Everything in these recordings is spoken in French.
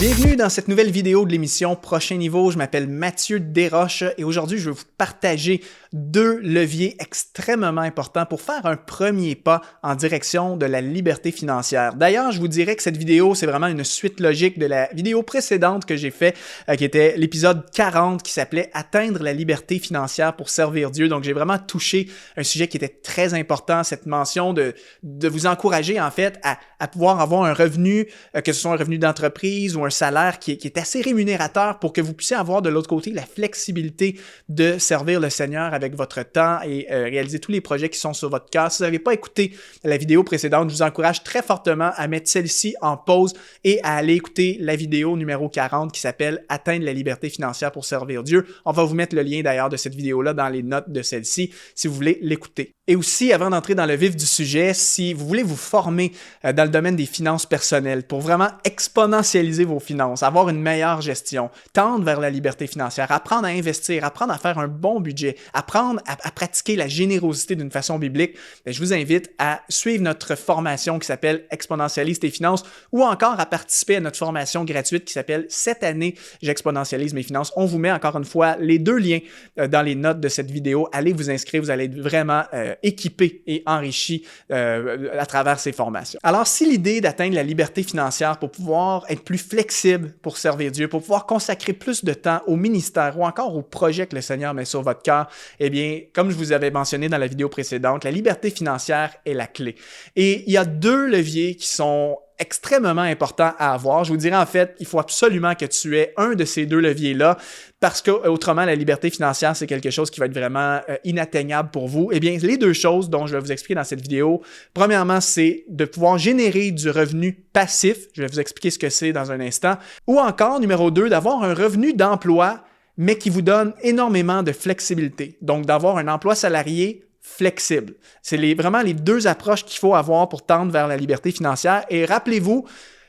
Bienvenue dans cette nouvelle vidéo de l'émission Prochain Niveau. Je m'appelle Mathieu Desroches et aujourd'hui, je vais vous partager deux leviers extrêmement importants pour faire un premier pas en direction de la liberté financière. D'ailleurs, je vous dirais que cette vidéo, c'est vraiment une suite logique de la vidéo précédente que j'ai fait, qui était l'épisode 40 qui s'appelait « Atteindre la liberté financière pour servir Dieu ». Donc, j'ai vraiment touché un sujet qui était très important, cette mention de vous encourager en fait à pouvoir avoir un revenu, que ce soit un revenu d'entreprise ou un salaire qui est assez rémunérateur pour que vous puissiez avoir de l'autre côté la flexibilité de servir le Seigneur avec votre temps et réaliser tous les projets qui sont sur votre cœur. Si vous n'avez pas écouté la vidéo précédente, je vous encourage très fortement à mettre celle-ci en pause et à aller écouter la vidéo numéro 40 qui s'appelle « Atteindre la liberté financière pour servir Dieu ». On va vous mettre le lien d'ailleurs de cette vidéo-là dans les notes de celle-ci si vous voulez l'écouter. Et aussi, avant d'entrer dans le vif du sujet, si vous voulez vous former dans le domaine des finances personnelles pour vraiment exponentialiser vos finances, avoir une meilleure gestion, tendre vers la liberté financière, apprendre à investir, apprendre à faire un bon budget, apprendre à pratiquer la générosité d'une façon biblique, je vous invite à suivre notre formation qui s'appelle « Exponentialise tes finances » ou encore à participer à notre formation gratuite qui s'appelle « Cette année, j'exponentialise mes finances ». On vous met encore une fois les deux liens dans les notes de cette vidéo. Allez vous inscrire, vous allez être vraiment équipé et enrichi à travers ces formations. Alors, si l'idée d'atteindre la liberté financière pour pouvoir être plus flexible pour servir Dieu, pour pouvoir consacrer plus de temps au ministère ou encore au projet que le Seigneur met sur votre cœur, eh bien, comme je vous avais mentionné dans la vidéo précédente, la liberté financière est la clé. Et il y a deux leviers qui sont extrêmement important à avoir. Je vous dirais en fait, il faut absolument que tu aies un de ces deux leviers-là parce que autrement, la liberté financière, c'est quelque chose qui va être vraiment inatteignable pour vous. Eh bien, les deux choses dont je vais vous expliquer dans cette vidéo, premièrement, c'est de pouvoir générer du revenu passif. Je vais vous expliquer ce que c'est dans un instant. Ou encore, numéro 2, d'avoir un revenu d'emploi, mais qui vous donne énormément de flexibilité. Donc, d'avoir un emploi salarié flexible. C'est vraiment les deux approches qu'il faut avoir pour tendre vers la liberté financière. Et rappelez-vous,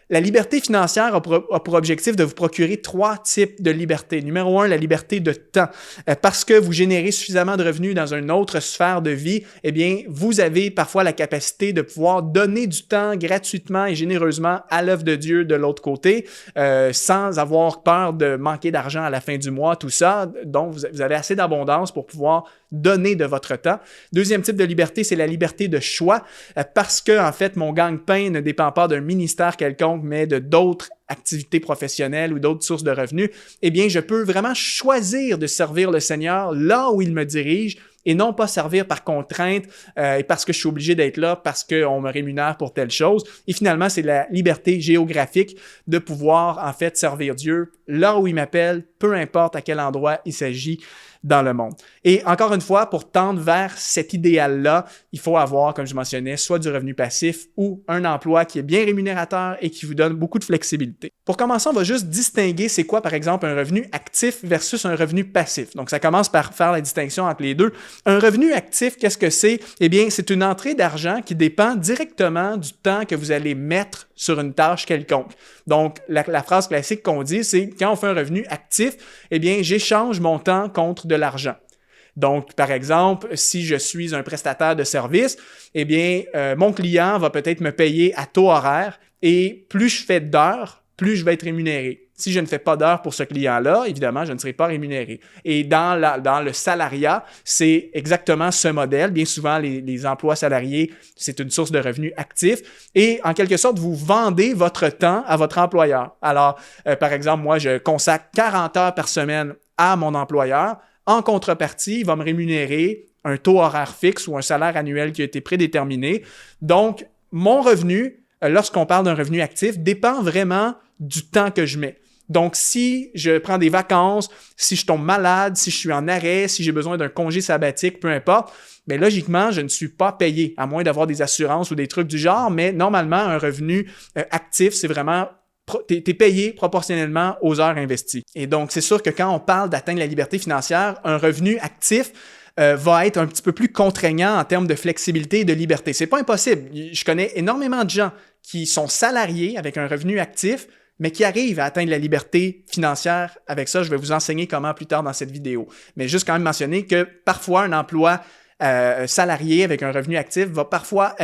la liberté financière a pour objectif de vous procurer trois types de liberté. Numéro 1, la liberté de temps. Parce que vous générez suffisamment de revenus dans une autre sphère de vie, eh bien, vous avez parfois la capacité de pouvoir donner du temps gratuitement et généreusement à l'œuvre de Dieu de l'autre côté, sans avoir peur de manquer d'argent à la fin du mois, tout ça. Donc, vous avez assez d'abondance pour pouvoir donner de votre temps. Deuxième type de liberté, c'est la liberté de choix, parce que, en fait, mon gagne-pain ne dépend pas d'un ministère quelconque, mais de d'autres activités professionnelles ou d'autres sources de revenus. Eh bien, je peux vraiment choisir de servir le Seigneur là où il me dirige et non pas servir par contrainte et parce que je suis obligé d'être là, parce qu'on me rémunère pour telle chose. Et finalement, c'est la liberté géographique de pouvoir, en fait, servir Dieu là où il m'appelle, peu importe à quel endroit il s'agit dans le monde. Et encore une fois, pour tendre vers cet idéal-là, il faut avoir, comme je mentionnais, soit du revenu passif ou un emploi qui est bien rémunérateur et qui vous donne beaucoup de flexibilité. Pour commencer, on va juste distinguer c'est quoi, par exemple, un revenu actif versus un revenu passif. Donc, ça commence par faire la distinction entre les deux. Un revenu actif, qu'est-ce que c'est? Eh bien, c'est une entrée d'argent qui dépend directement du temps que vous allez mettre sur une tâche quelconque. Donc, la phrase classique qu'on dit, c'est quand on fait un revenu actif, eh bien, j'échange mon temps contre de l'argent. Donc, par exemple, si je suis un prestataire de service, eh bien, mon client va peut-être me payer à taux horaire et plus je fais d'heures, plus je vais être rémunéré. Si je ne fais pas d'heures pour ce client-là, évidemment, je ne serai pas rémunéré. Et dans le salariat, c'est exactement ce modèle. Bien souvent, les emplois salariés, c'est une source de revenus actifs. Et en quelque sorte, vous vendez votre temps à votre employeur. Alors, par exemple, moi, je consacre 40 heures par semaine à mon employeur. En contrepartie, il va me rémunérer un taux horaire fixe ou un salaire annuel qui a été prédéterminé. Donc, mon revenu, lorsqu'on parle d'un revenu actif, dépend vraiment du temps que je mets. Donc, si je prends des vacances, si je tombe malade, si je suis en arrêt, si j'ai besoin d'un congé sabbatique, peu importe, mais logiquement, je ne suis pas payé, à moins d'avoir des assurances ou des trucs du genre, mais normalement, un revenu actif, c'est vraiment t'es payé proportionnellement aux heures investies. Et donc, c'est sûr que quand on parle d'atteindre la liberté financière, un revenu actif va être un petit peu plus contraignant en termes de flexibilité et de liberté. C'est pas impossible. Je connais énormément de gens qui sont salariés avec un revenu actif, mais qui arrivent à atteindre la liberté financière avec ça. Je vais vous enseigner comment plus tard dans cette vidéo. Mais juste quand même mentionner que parfois un emploi salarié avec un revenu actif va parfois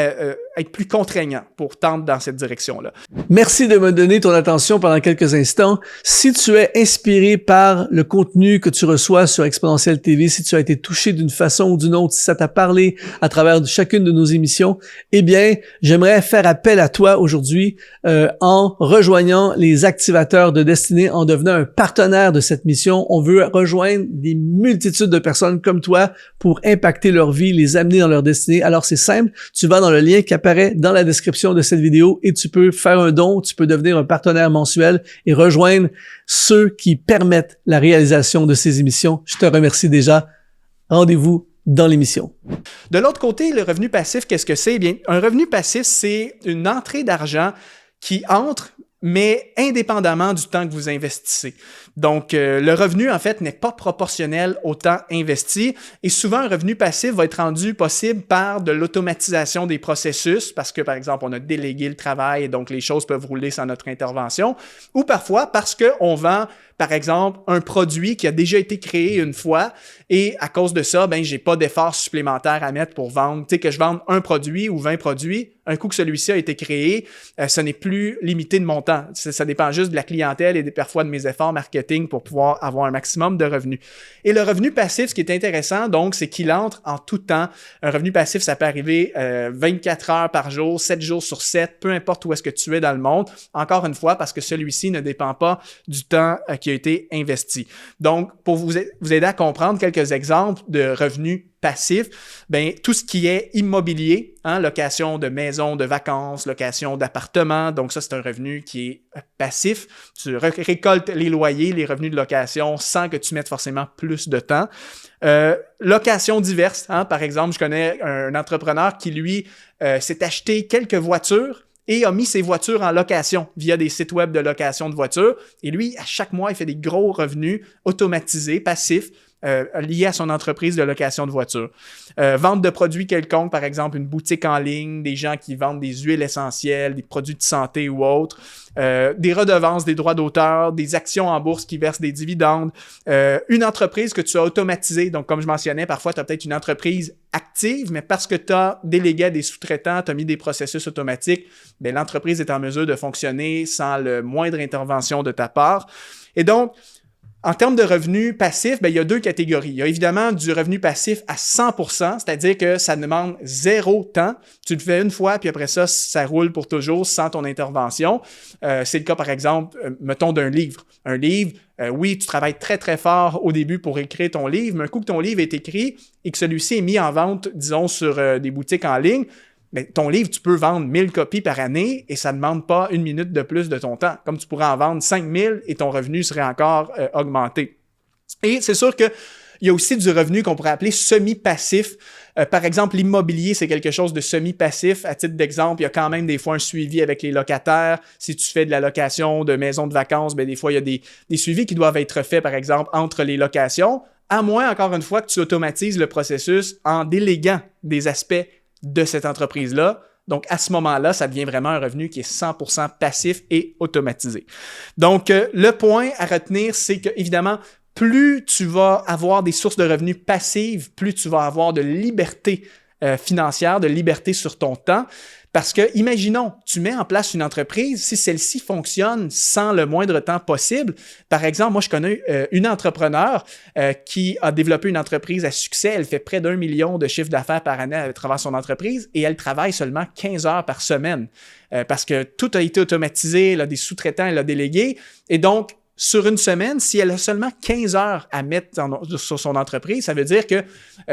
être plus contraignant pour tendre dans cette direction-là. Merci de me donner ton attention pendant quelques instants. Si tu es inspiré par le contenu que tu reçois sur Exponentiel TV, si tu as été touché d'une façon ou d'une autre, si ça t'a parlé à travers chacune de nos émissions, eh bien, j'aimerais faire appel à toi aujourd'hui en rejoignant les activateurs de destinée, en devenant un partenaire de cette mission. On veut rejoindre des multitudes de personnes comme toi pour impacter leur vie, les amener dans leur destinée. Alors, c'est simple. Tu vas dans le lien qui apparaît dans la description de cette vidéo et tu peux faire un don, tu peux devenir un partenaire mensuel et rejoindre ceux qui permettent la réalisation de ces émissions. Je te remercie déjà. Rendez-vous dans l'émission. De l'autre côté, le revenu passif, qu'est-ce que c'est? Eh bien, un revenu passif, c'est une entrée d'argent qui entre, mais indépendamment du temps que vous investissez. Donc, le revenu, en fait, n'est pas proportionnel au temps investi et souvent, un revenu passif va être rendu possible par de l'automatisation des processus parce que, par exemple, on a délégué le travail et donc les choses peuvent rouler sans notre intervention ou parfois parce qu'on vend, par exemple, un produit qui a déjà été créé une fois et à cause de ça, ben, j'ai pas d'efforts supplémentaires à mettre pour vendre. Tu sais, que je vende un produit ou 20 produits, un coup que celui-ci a été créé, ce n'est plus limité de mon temps. Ça dépend juste de la clientèle et parfois de mes efforts marketing pour pouvoir avoir un maximum de revenus. Et le revenu passif, ce qui est intéressant, donc, c'est qu'il entre en tout temps. Un revenu passif, ça peut arriver 24 heures par jour, 7 jours sur 7, peu importe où est-ce que tu es dans le monde. Encore une fois, parce que celui-ci ne dépend pas du temps qui a été investi. Donc, pour vous aider à comprendre quelques exemples de revenus passifs, ben, tout ce qui est immobilier, hein, location de maisons de vacances, location d'appartements, donc ça, c'est un revenu qui est passif. Tu récoltes les loyers, les revenus de location sans que tu mettes forcément plus de temps. Location diverse, hein, par exemple, je connais un entrepreneur qui, lui, s'est acheté quelques voitures et a mis ses voitures en location via des sites web de location de voitures. Et lui, à chaque mois, il fait des gros revenus automatisés, passifs, liés à son entreprise de location de voitures. Vente de produits quelconques, par exemple une boutique en ligne, des gens qui vendent des huiles essentielles, des produits de santé ou autres, des redevances, des droits d'auteur, des actions en bourse qui versent des dividendes, une entreprise que tu as automatisée. Donc, comme je mentionnais, parfois, tu as peut-être une entreprise active, mais parce que tu as délégué à des sous-traitants, tu as mis des processus automatiques, bien, l'entreprise est en mesure de fonctionner sans le moindre intervention de ta part. Et donc, en termes de revenus passifs, bien, il y a deux catégories. Il y a évidemment du revenu passif à 100%, c'est-à-dire que ça demande zéro temps. Tu le fais une fois, puis après ça, ça roule pour toujours sans ton intervention. C'est le cas, par exemple, mettons d'un livre. Un livre, oui, tu travailles très, très fort au début pour écrire ton livre, mais un coup que ton livre est écrit et que celui-ci est mis en vente, disons, sur des boutiques en ligne, mais ton livre, tu peux vendre 1000 copies par année et ça ne demande pas une minute de plus de ton temps. Comme tu pourrais en vendre 5000 et ton revenu serait encore augmenté. Et c'est sûr qu'il y a aussi du revenu qu'on pourrait appeler semi-passif. Par exemple, l'immobilier, c'est quelque chose de semi-passif. À titre d'exemple, il y a quand même des fois un suivi avec les locataires. Si tu fais de la location de maisons de vacances, bien, des fois, il y a des suivis qui doivent être faits, par exemple, entre les locations, à moins, encore une fois, que tu automatises le processus en déléguant des aspects de cette entreprise-là. Donc, à ce moment-là, ça devient vraiment un revenu qui est 100% passif et automatisé. Donc, le point à retenir, c'est que, évidemment, plus tu vas avoir des sources de revenus passives, plus tu vas avoir de liberté financière, de liberté sur ton temps. Parce que, imaginons, tu mets en place une entreprise, si celle-ci fonctionne sans le moindre temps possible. Par exemple, moi, je connais une entrepreneure qui a développé une entreprise à succès. Elle fait près d'1 million de chiffre d'affaires par année à travers son entreprise et elle travaille seulement 15 heures par semaine parce que tout a été automatisé, elle a des sous-traitants, elle a délégué. Et donc, sur une semaine, si elle a seulement 15 heures à mettre sur son entreprise, ça veut dire que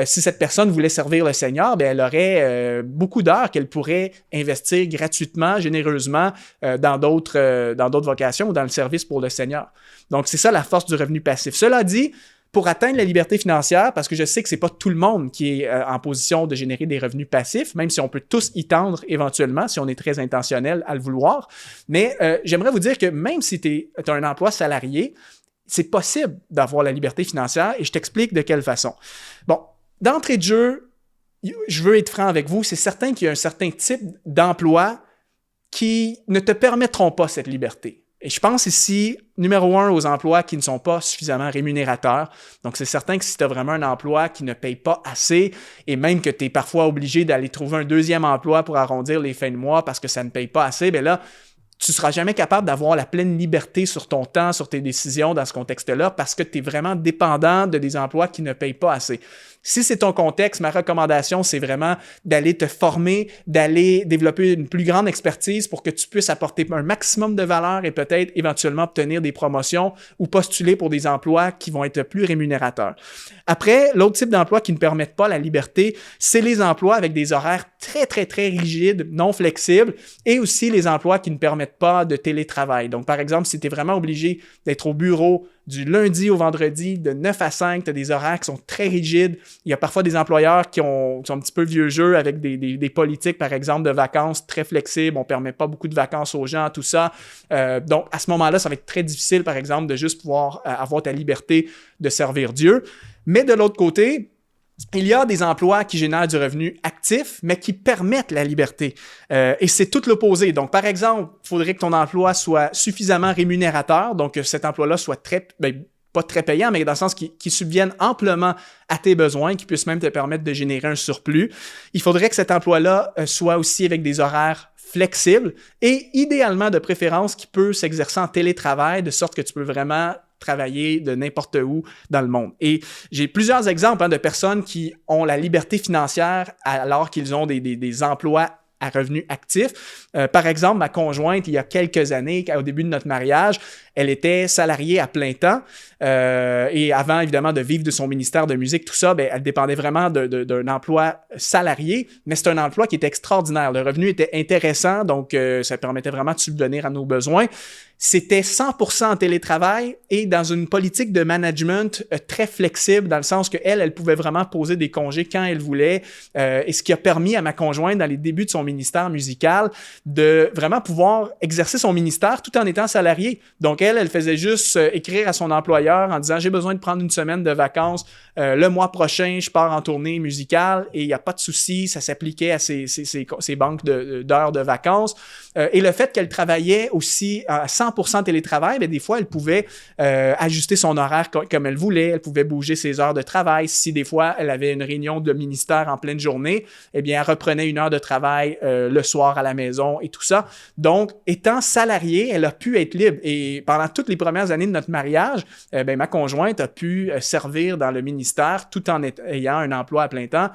si cette personne voulait servir le Seigneur, bien, elle aurait beaucoup d'heures qu'elle pourrait investir gratuitement, généreusement dans d'autres vocations ou dans le service pour le Seigneur. Donc, c'est ça la force du revenu passif. Cela dit, pour atteindre la liberté financière, parce que je sais que c'est pas tout le monde qui est en position de générer des revenus passifs, même si on peut tous y tendre éventuellement, si on est très intentionnel à le vouloir. Mais j'aimerais vous dire que même si tu as un emploi salarié, c'est possible d'avoir la liberté financière et je t'explique de quelle façon. Bon, d'entrée de jeu, je veux être franc avec vous, c'est certain qu'il y a un certain type d'emploi qui ne te permettront pas cette liberté. Et je pense ici, numéro 1, aux emplois qui ne sont pas suffisamment rémunérateurs. Donc, c'est certain que si tu as vraiment un emploi qui ne paye pas assez et même que tu es parfois obligé d'aller trouver un deuxième emploi pour arrondir les fins de mois parce que ça ne paye pas assez, bien là, tu ne seras jamais capable d'avoir la pleine liberté sur ton temps, sur tes décisions dans ce contexte-là parce que tu es vraiment dépendant de des emplois qui ne payent pas assez. Si c'est ton contexte, ma recommandation, c'est vraiment d'aller te former, d'aller développer une plus grande expertise pour que tu puisses apporter un maximum de valeur et peut-être éventuellement obtenir des promotions ou postuler pour des emplois qui vont être plus rémunérateurs. Après, l'autre type d'emploi qui ne permettent pas la liberté, c'est les emplois avec des horaires très, très, très rigides, non flexibles et aussi les emplois qui ne permettent pas de télétravail. Donc, par exemple, si tu es vraiment obligé d'être au bureau du lundi au vendredi, de 9 à 5, tu as des horaires qui sont très rigides. Il y a parfois des employeurs qui sont un petit peu vieux jeu avec des politiques, par exemple, de vacances très flexibles. On ne permet pas beaucoup de vacances aux gens, tout ça. Donc, à ce moment-là, ça va être très difficile, par exemple, de juste pouvoir avoir ta liberté de servir Dieu. Mais de l'autre côté, il y a des emplois qui génèrent du revenu actif, mais qui permettent la liberté. Et c'est tout l'opposé. Donc, par exemple, il faudrait que ton emploi soit suffisamment rémunérateur, donc que cet emploi-là soit pas très payant, mais dans le sens qui subvienne amplement à tes besoins, qui puisse même te permettre de générer un surplus. Il faudrait que cet emploi-là soit aussi avec des horaires flexibles et idéalement, de préférence, qui peut s'exercer en télétravail, de sorte que tu peux vraiment travailler de n'importe où dans le monde. Et j'ai plusieurs exemples de personnes qui ont la liberté financière alors qu'ils ont des emplois à revenus actifs. Par exemple, ma conjointe, il y a quelques années, au début de notre mariage, elle était salariée à plein temps et avant, évidemment, de vivre de son ministère de musique, tout ça, elle dépendait vraiment d'un emploi salarié, mais c'est un emploi qui était extraordinaire. Le revenu était intéressant, donc ça permettait vraiment de subvenir à nos besoins. C'était 100% en télétravail et dans une politique de management très flexible, dans le sens qu'elle pouvait vraiment poser des congés quand elle voulait, et ce qui a permis à ma conjointe, dans les débuts de son ministère musical, de vraiment pouvoir exercer son ministère tout en étant salariée. Donc, elle faisait juste écrire à son employeur en disant « J'ai besoin de prendre une semaine de vacances. Le mois prochain, je pars en tournée musicale. » Et il n'y a pas de souci, ça s'appliquait à ses banques d'heures de vacances. Et le fait qu'elle travaillait aussi à 100% télétravail, des fois, elle pouvait ajuster son horaire comme elle voulait. Elle pouvait bouger ses heures de travail. Si des fois, elle avait une réunion de ministère en pleine journée, eh bien, elle reprenait une heure de travail le soir à la maison et tout ça. Donc, étant salariée, elle a pu être libre. Et pendant toutes les premières années de notre mariage, ma conjointe a pu servir dans le ministère tout en ayant un emploi à plein temps.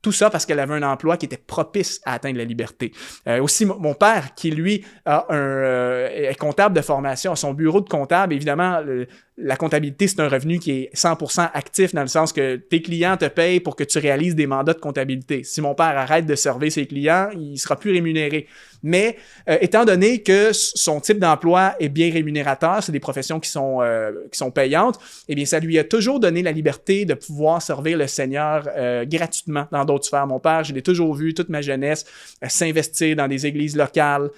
Tout ça parce qu'elle avait un emploi qui était propice à atteindre la liberté. Aussi, mon père, qui lui est comptable de formation, à son bureau de comptable, évidemment, la comptabilité, c'est un revenu qui est 100% actif dans le sens que tes clients te payent pour que tu réalises des mandats de comptabilité. Si mon père arrête de servir ses clients, il sera plus rémunéré. Mais étant donné que son type d'emploi est bien rémunérateur, c'est des professions qui sont payantes, eh bien, ça lui a toujours donné la liberté de pouvoir servir le Seigneur gratuitement dans d'autres sphères. Mon père, je l'ai toujours vu toute ma jeunesse s'investir dans des églises locales,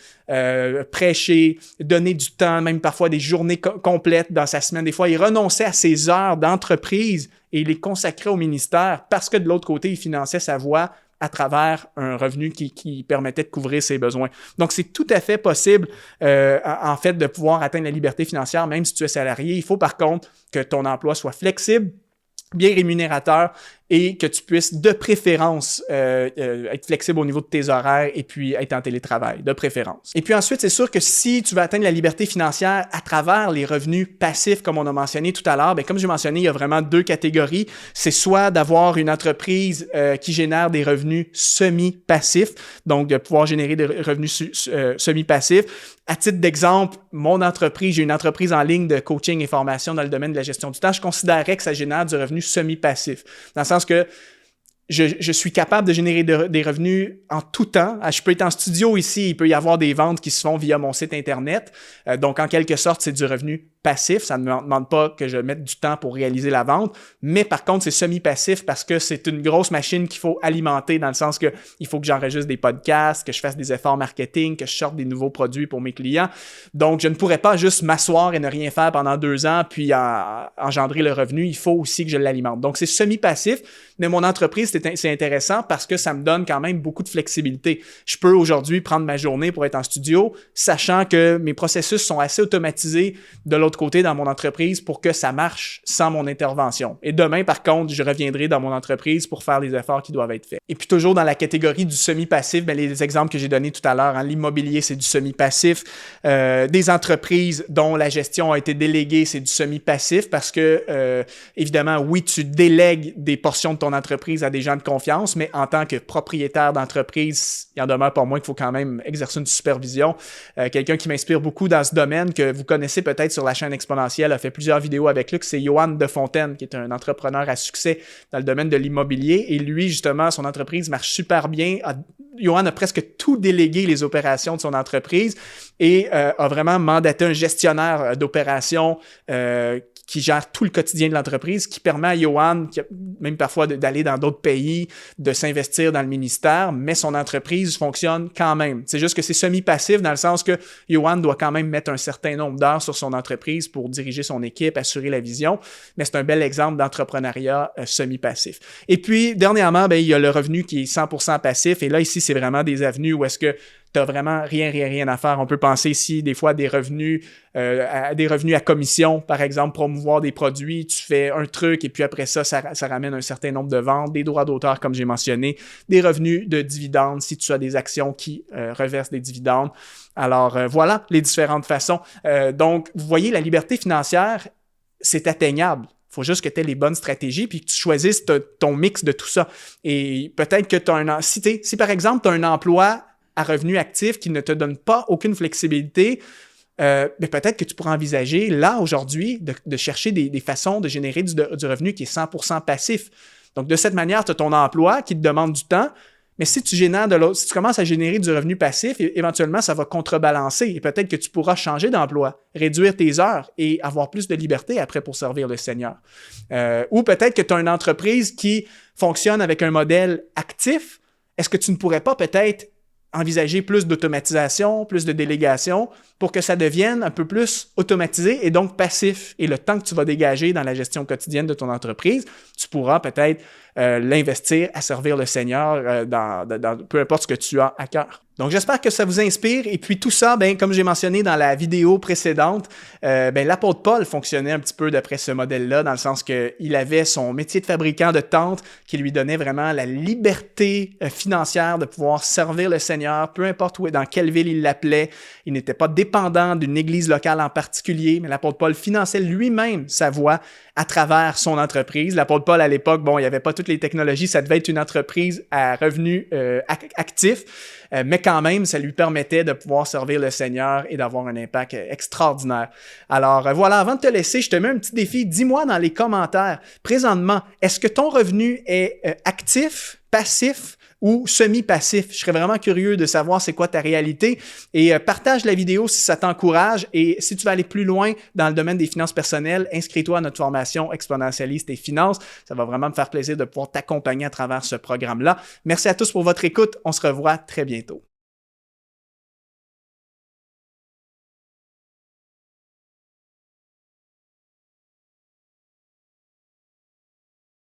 prêcher, donner du temps, même parfois des journées complètes dans sa semaine. Des fois, il renonçait à ses heures d'entreprise et il les consacrait au ministère parce que de l'autre côté, il finançait sa voix à travers un revenu qui permettait de couvrir ses besoins. Donc, c'est tout à fait possible, en fait, de pouvoir atteindre la liberté financière, même si tu es salarié. Il faut par contre que ton emploi soit flexible, bien rémunérateur et que tu puisses de préférence être flexible au niveau de tes horaires et puis être en télétravail, de préférence. Et puis ensuite, c'est sûr que si tu veux atteindre la liberté financière à travers les revenus passifs, comme on a mentionné tout à l'heure, comme j'ai mentionné, il y a vraiment deux catégories. C'est soit d'avoir une entreprise qui génère des revenus semi-passifs, donc de pouvoir générer des revenus semi-passifs. À titre d'exemple, mon entreprise, j'ai une entreprise en ligne de coaching et formation dans le domaine de la gestion du temps. Je considérais que ça génère du revenu semi-passif, dans le sens que je suis capable de générer des revenus en tout temps. Je peux être en studio ici, il peut y avoir des ventes qui se font via mon site Internet. Donc, en quelque sorte, c'est du revenu passif, ça ne me demande pas que je mette du temps pour réaliser la vente, mais par contre, c'est semi-passif parce que c'est une grosse machine qu'il faut alimenter dans le sens que il faut que j'enregistre des podcasts, que je fasse des efforts marketing, que je sorte des nouveaux produits pour mes clients. Donc, je ne pourrais pas juste m'asseoir et ne rien faire pendant 2 ans puis engendrer le revenu. Il faut aussi que je l'alimente. Donc, c'est semi-passif, mais mon entreprise, c'est intéressant parce que ça me donne quand même beaucoup de flexibilité. Je peux aujourd'hui prendre ma journée pour être en studio, sachant que mes processus sont assez automatisés de l'autre côté dans mon entreprise pour que ça marche sans mon intervention. Et demain, par contre, je reviendrai dans mon entreprise pour faire les efforts qui doivent être faits. Et puis toujours dans la catégorie du semi-passif, bien, les exemples que j'ai donnés tout à l'heure, hein, l'immobilier, c'est du semi-passif. Des entreprises dont la gestion a été déléguée, c'est du semi-passif parce que, évidemment, oui, tu délègues des portions de ton entreprise à des gens de confiance, mais en tant que propriétaire d'entreprise, il en demeure pour moi qu'il faut quand même exercer une supervision. Quelqu'un qui m'inspire beaucoup dans ce domaine, que vous connaissez peut-être sur la chaîne Exponentielle, a fait plusieurs vidéos avec Luc, c'est Johan Defontaine, qui est un entrepreneur à succès dans le domaine de l'immobilier. Et lui, justement, son entreprise marche super bien. Johan a presque tout délégué les opérations de son entreprise et a vraiment mandaté un gestionnaire d'opérations qui gère tout le quotidien de l'entreprise, qui permet à Johan, même parfois d'aller dans d'autres pays, de s'investir dans le ministère, mais son entreprise fonctionne quand même. C'est juste que c'est semi-passif dans le sens que Johan doit quand même mettre un certain nombre d'heures sur son entreprise pour diriger son équipe, assurer la vision, mais c'est un bel exemple d'entrepreneuriat semi-passif. Et puis, dernièrement, ben, il y a le revenu qui est 100% passif, et là, ici, c'est vraiment des avenues où est-ce que tu n'as vraiment rien à faire. On peut penser ici des fois à des revenus à commission, par exemple, promouvoir des produits, tu fais un truc et puis après ça ramène un certain nombre de ventes, des droits d'auteur comme j'ai mentionné, des revenus de dividendes si tu as des actions qui reversent des dividendes. Alors voilà les différentes façons. Donc, vous voyez, la liberté financière, c'est atteignable. Il faut juste que tu aies les bonnes stratégies puis que tu choisisses ton mix de tout ça. Et peut-être que tu as si par exemple, tu as un emploi à revenu actif qui ne te donne pas aucune flexibilité, mais peut-être que tu pourras envisager, là, aujourd'hui, de chercher des façons de générer du revenu qui est 100% passif. Donc, de cette manière, tu as ton emploi qui te demande du temps, mais si tu commences à générer du revenu passif, éventuellement, ça va contrebalancer et peut-être que tu pourras changer d'emploi, réduire tes heures et avoir plus de liberté après pour servir le Seigneur. Ou peut-être que tu as une entreprise qui fonctionne avec un modèle actif. Est-ce que tu ne pourrais pas peut-être envisager plus d'automatisation, plus de délégation pour que ça devienne un peu plus automatisé et donc passif. Et le temps que tu vas dégager dans la gestion quotidienne de ton entreprise, tu pourras peut-être l'investir à servir le Seigneur dans peu importe ce que tu as à cœur. Donc, j'espère que ça vous inspire. Et puis, tout ça, ben, comme j'ai mentionné dans la vidéo précédente, l'apôtre Paul fonctionnait un petit peu d'après ce modèle-là, dans le sens qu'il avait son métier de fabricant de tentes qui lui donnait vraiment la liberté financière de pouvoir servir le Seigneur, peu importe dans quelle ville il l'appelait. Il n'était pas dépendant d'une église locale en particulier, mais l'apôtre Paul finançait lui-même sa voie à travers son entreprise. L'apôtre Paul, à l'époque, bon, il n'y avait pas toutes les technologies, ça devait être une entreprise à revenus actifs, mais quand même, ça lui permettait de pouvoir servir le Seigneur et d'avoir un impact extraordinaire. Alors voilà, avant de te laisser, je te mets un petit défi. Dis-moi dans les commentaires, présentement, est-ce que ton revenu est actif, passif ou semi-passif? Je serais vraiment curieux de savoir c'est quoi ta réalité et partage la vidéo si ça t'encourage et si tu veux aller plus loin dans le domaine des finances personnelles, inscris-toi à notre formation Exponentialise tes finances. Ça va vraiment me faire plaisir de pouvoir t'accompagner à travers ce programme-là. Merci à tous pour votre écoute. On se revoit très bientôt.